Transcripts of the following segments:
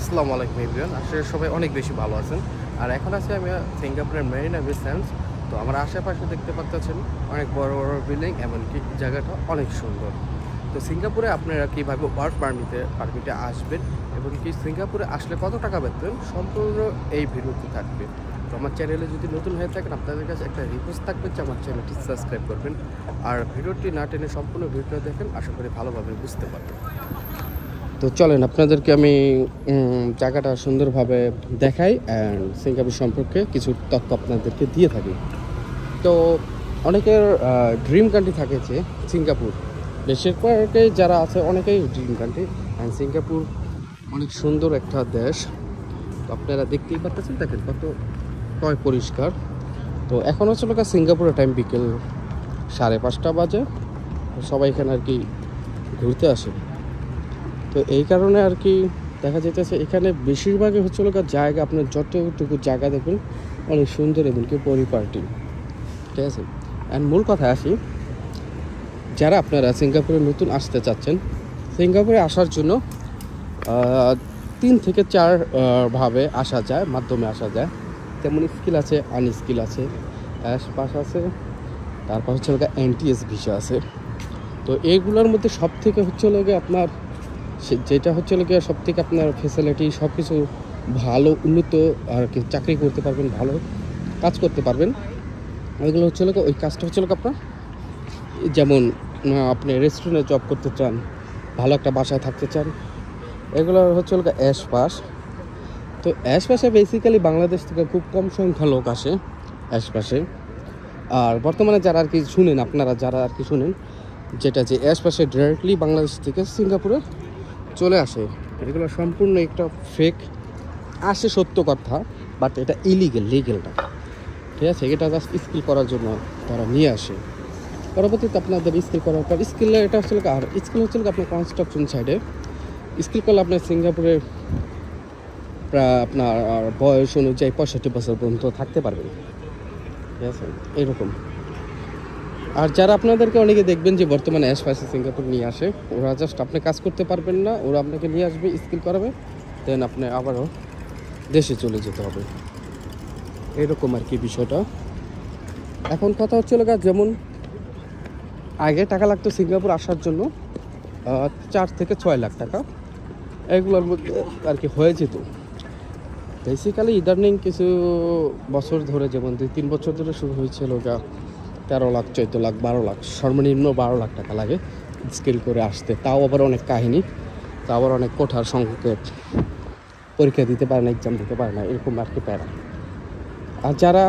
আসসালামু আলাইকুম এভরিওয়ান। আসলে সবাই অনেক বেশি ভালো আছেন। আর এখন আছি আমি সিঙ্গাপুরের মেরিনা বে স্যান্ডস। তো আমার আশেপাশে দেখতে পাচ্ছেন অনেক বড় বড় বিল্ডিং, এমনকি জায়গাটা অনেক সুন্দর। তো সিঙ্গাপুরে আপনারা কীভাবে ওয়ার্ক পারমিটে আসবেন এবং কি সিঙ্গাপুরে আসলে কত টাকা বেতন সম্পূর্ণ এই ভিডিওতে থাকবে। তো আমার চ্যানেলে যদি নতুন হয়ে থাকেন আপনাদের কাছে একটা রিকোয়েস্ট থাকবে যে আমার চ্যানেলটি সাবস্ক্রাইব করবেন আর ভিডিওটি না টেনে সম্পূর্ণ ভিডিও দেখেন, আশা করি ভালোভাবে বুঝতে পারবেন। তো চলেন আপনাদেরকে আমি জায়গাটা সুন্দরভাবে দেখাই অ্যান্ড সিঙ্গাপুর সম্পর্কে কিছু তথ্য আপনাদেরকে দিয়ে থাকি। তো অনেকের ড্রিম কান্ট্রি থাকে যে সিঙ্গাপুর, বেশিরভাগই যারা আছে অনেকেই ড্রিম কান্ট্রি। অ্যান্ড সিঙ্গাপুর অনেক সুন্দর একটা দেশ। তো আপনারা দেখতেই পাচ্ছেন, দেখেন কত পরিষ্কার। তো এখন হচ্ছে লোক সিঙ্গাপুরের টাইম বিকেল 5:30 বাজে। সবাই এখানে আর কি ঘুরতে আসে। তো এই কারণে আর কি দেখা যেতেছে এখানে বেশিরভাগই হচ্ছে লোক জায়গা, আপনার যতটুকু জায়গা দেখুন অনেক সুন্দর এবং কি পরিপাটি, ঠিক আছে। অ্যান্ড মূল কথায় আসি, যারা আপনারা সিঙ্গাপুরে নতুন আসতে চাচ্ছেন, সিঙ্গাপুরে আসার জন্য 3 থেকে 4 ভাবে আসা যায়, মাধ্যমে আসা যায়। তেমন স্কিল আছে, আনস্কিল আছে, পাস আছে, তারপর হচ্ছে লোক NTS ভিসা আছে। তো এইগুলোর মধ্যে সব থেকে হচ্ছে লোকে আপনার যেটা হচ্ছে লোকে সব থেকে আপনার ফেসিলিটি সব কিছু ভালো উন্নত আর কি, চাকরি করতে পারবেন, ভালো কাজ করতে পারবেন। ওইগুলো হচ্ছে লোক, ওই কাজটা হচ্ছে লোক আপনার যেমন আপনি রেস্টুরেন্টে জব করতে চান, ভালো একটা বাসায় থাকতে চান, এগুলো হচ্ছে লোক অ্যাশ পাস। তো অ্যাশ পাসে বেসিক্যালি বাংলাদেশ থেকে খুব কম সংখ্যা লোক আসে অ্যাশ পাসে। আর বর্তমানে যারা আর কি শুনেন, আপনারা যারা আর কি শুনেন যেটা যে অ্যাশ পাসে ডিরেক্টলি বাংলাদেশ থেকে সিঙ্গাপুরে চলে আসে, এগুলো সম্পূর্ণ একটা ফেক। আসে সত্য কথা, বাট এটা লিগেল না, ঠিক আছে। এটা জাস্ট স্কিল করার জন্য তারা নিয়ে আসে। পরবর্তীতে আপনাদের স্কিল করার পর স্কিলে এটা হচ্ছে, আর স্কিল হচ্ছে আপনার কনস্ট্রাকশন সাইডে স্কিল করলে আপনার সিঙ্গাপুরে প্রায় আপনার বয়স অনুযায়ী 65 বছর পর্যন্ত থাকতে পারবেন, ঠিক আছে, এরকম। আর যারা আপনাদেরকে অনেকে দেখবেন যে বর্তমানে অ্যাশ পাসে সিঙ্গাপুর নিয়ে আসে, ওরা জাস্ট আপনি কাজ করতে পারবেন না, ওরা আপনাকে নিয়ে আসবে, স্কিল করাবে, দেন আপনি আবারও দেশে চলে যেতে হবে, এরকম আর কি বিষয়টা। এখন কথা হচ্ছে যেমন আগে টাকা লাগতো সিঙ্গাপুর আসার জন্য 4 থেকে 6 লাখ টাকা, এগুলোর মধ্যে আর কি হয়ে যেত। বেসিক্যালি ইদানিং কিছু বছর ধরে, যেমন 2-3 বছর ধরে শুরু হয়েছিল 13 লাখ, 14 লাখ, 12 লাখ, সর্বনিম্ন 12 লাখ টাকা লাগে স্কিল করে আসতে। তাও আবার অনেক কাহিনী, তাও আবার অনেক কোঠার সংকট, পরীক্ষা দিতে পারে না, এক্সাম দিতে পারে না, এরকম আর কি প্যারা। আর যারা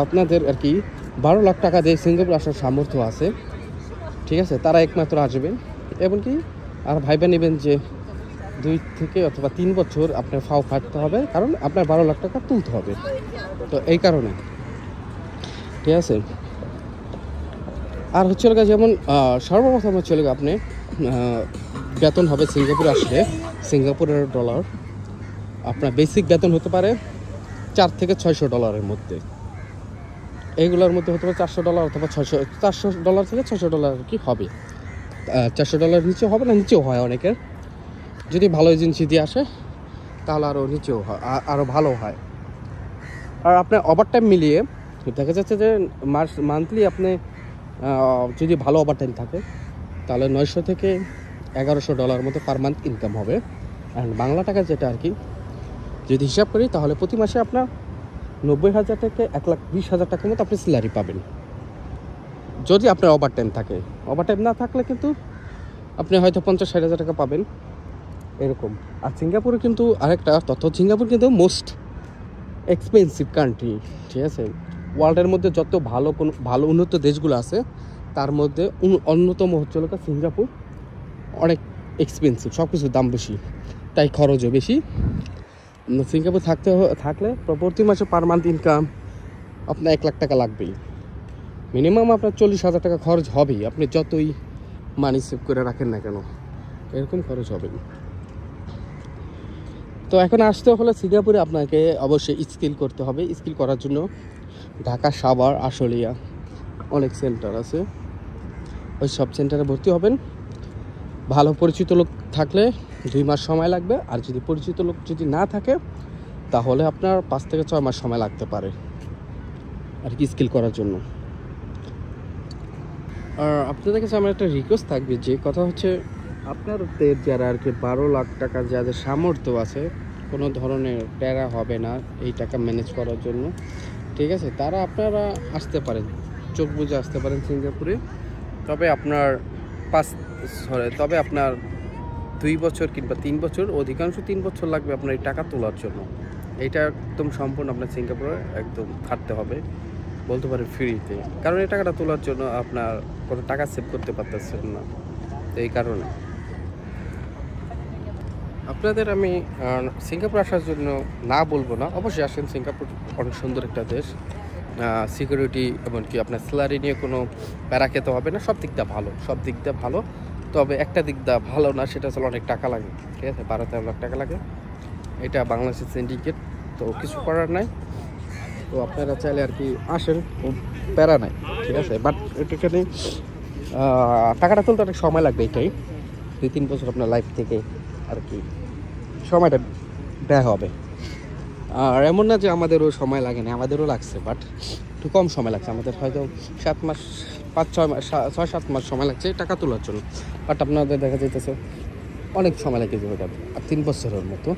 আপনাদের আর কি 12 লাখ টাকা দিয়ে সিঙ্গাপুর আসার সামর্থ্য আছে, ঠিক আছে, তারা একমাত্র আসবেন। এমনকি আর ভাইবা নেবেন যে 2 থেকে অথবা 3 বছর আপনার ফাও ফাটতে হবে, কারণ আপনার 12 লাখ টাকা তুলতে হবে। তো এই কারণে, ঠিক আছে। আর হচ্ছে যেমন সর্বপ্রথম হচ্ছে আপনি বেতন হবে সিঙ্গাপুরে আসলে, সিঙ্গাপুরের ডলার আপনার বেসিক বেতন হতে পারে $400 থেকে $600 মধ্যে। এইগুলোর মধ্যে হতে পারে $400 অথবা $400 থেকে $600 কি হবে। $400 নিচে হবে না, নিচেও হয় অনেকের। যদি ভালো এজেন্সি দিয়ে আসে তাহলে আরও নিচেও হয়, আরও ভালো হয়। আর আপনার ওভারটাইম মিলিয়ে দেখা যাচ্ছে যে মান্থলি আপনি যদি ভালো ওভারটাইম থাকে তাহলে $900 থেকে $1100 মতো পার মান্থ ইনকাম হবে। অ্যান্ড বাংলা টাকা যেটা আর কি যদি হিসাব করি, তাহলে প্রতি মাসে আপনার 90,000 থেকে 1,20,000 টাকার মতো আপনি স্যালারি পাবেন, যদি আপনার ওভারটাইম থাকে। ওভারটাইম না থাকলে কিন্তু আপনি হয়তো 50-60,000 টাকা পাবেন, এরকম। আর সিঙ্গাপুরে কিন্তু আরেকটা তথ্য, সিঙ্গাপুর কিন্তু মোস্ট এক্সপেন্সিভ কান্ট্রি, ঠিক আছে। ওয়ার্ল্ডের মধ্যে যত ভালো উন্নত দেশগুলো আছে তার মধ্যে অন্যতম হচ্ছে সিঙ্গাপুর। অনেক এক্সপেন্সিভ, সব কিছুর দাম বেশি, তাই খরচও বেশি। সিঙ্গাপুর থাকলে প্রতি মাসে পার মান্থ ইনকাম আপনার 1 লাখ টাকা লাগবেই মিনিমাম। আপনার 40,000 টাকা খরচ হবেই, আপনি যতই মানি সেভ করে রাখেন না কেন, এরকম খরচ হবে। তো এখন আসতে হলে সিঙ্গাপুরে আপনাকে অবশ্যই স্কিল করতে হবে। স্কিল করার জন্য ঢাকা, সাভার, আশুলিয়া অনেক সেন্টার আছে, ওই সব সেন্টারে ভর্তি হবেন। ভালো পরিচিত লোক থাকলে 2 মাস সময় লাগবে, আর যদি পরিচিত লোক যদি না থাকে তাহলে আপনার 5 থেকে 6 মাস সময় লাগতে পারে আর কি স্কিল করার জন্য। আর আপনাদের কাছে আমার একটা রিকোয়েস্ট থাকবে, যে কথা হচ্ছে আপনাদের যারা আর কি 12 লাখ টাকা যাদের সামর্থ্য আছে, কোনো ধরনের প্যারা হবে না এই টাকা ম্যানেজ করার জন্য, ঠিক আছে, তারা আপনারা আসতে পারেন, চোখ বুজে আসতে পারেন সিঙ্গাপুরে। তবে আপনার 2 বছর কিংবা 3 বছর, অধিকাংশ 3 বছর লাগবে আপনার এই টাকা তোলার জন্য। এইটা একদম সম্পূর্ণ আপনার সিঙ্গাপুরে একদম খাটতে হবে, বলতে পারেন ফ্রিতে, কারণ এই টাকাটা তোলার জন্য আপনার কোনো টাকা সেভ করতে পারতেছেন না। তো এই কারণে আপনাদের আমি সিঙ্গাপুর আসার জন্য না বলবো না, অবশ্যই আসেন, সিঙ্গাপুর অনেক সুন্দর একটা দেশ। সিকিউরিটি এমনকি আপনার স্যালারি নিয়ে কোনো প্যারা খেতে হবে না, সব দিক দিয়ে ভালো, সব দিক দিয়ে ভালো। তবে একটা দিক দিয়ে ভালো না, সেটা হচ্ছে অনেক টাকা লাগে, ঠিক আছে, 12-13 লাখ টাকা লাগে। এটা বাংলাদেশের সিন্ডিকেট, তো কিছু করার নাই। তো আপনারা চাইলে আর কি আসেন, প্যারা নাই, ঠিক আছে, বাট এটাখানে টাকাটা তুলতে অনেক সময় লাগবে, এটাই 2-3 বছর আপনার লাইফ থেকে আর কি সময়টা ব্যয় হবে। আর এমন না যে আমাদেরও সময় লাগে না, আমাদেরও লাগছে, বাট একটু কম সময় লাগছে। আমাদের হয়তো 7 মাস, 5-6 মাস, 6-7 মাস সময় লাগছে টাকা তোলার জন্য, বাট আপনাদের দেখা যাইতেছে অনেক সময় লেগে যাবে, আর 3 বছরের মতো।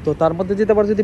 তো তার মধ্যে যদি আবার যদি